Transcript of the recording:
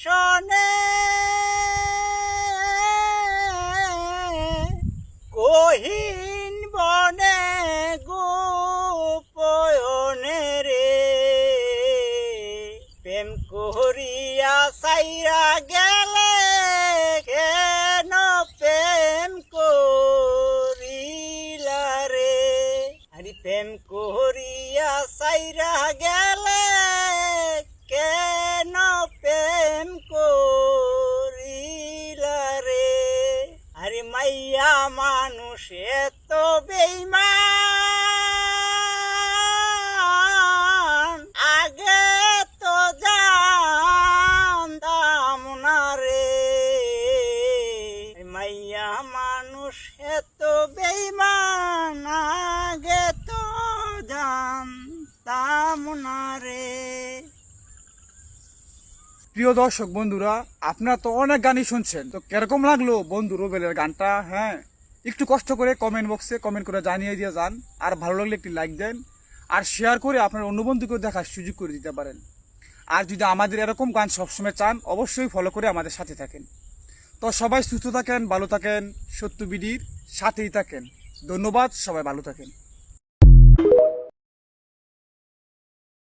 শোনে কহিন বনে গোপনে রে প্রেম করিয়া সাইরা গেলে কেন প্রেম করিলা রে আরে প্রেম করিয়া সাইরা গেলে কেন প্রেম করিলা রে আরে মাইয়া মানুষ এত বেঈমান আগে তো জানতাম না রে মাইয়া মানুষ এত বেঈমান আগে তো জানতাম না রে। প্রিয় দর্শক বন্ধুরা, আপনারা তো অনেক গানই শুনছেন, তো কিরকম লাগলো বন্ধু রুবেলের গানটা? হ্যাঁ, একটু কষ্ট করে কমেন্ট বক্সে কমেন্ট করে জানিয়ে দিয়ে যান। আর ভালো লাগলে একটি লাইক দেন আর শেয়ার করে আপনার অন্য বন্ধুকেও দেখার সুযোগ করে দিতে পারেন। আর যদি আমাদের এরকম গান সবসময় চান, অবশ্যই ফলো করে আমাদের সাথে থাকেন। তো সবাই সুস্থ থাকেন, ভালো থাকেন, সত্য বিডির সাথেই থাকেন। ধন্যবাদ, সবাই ভালো থাকেন।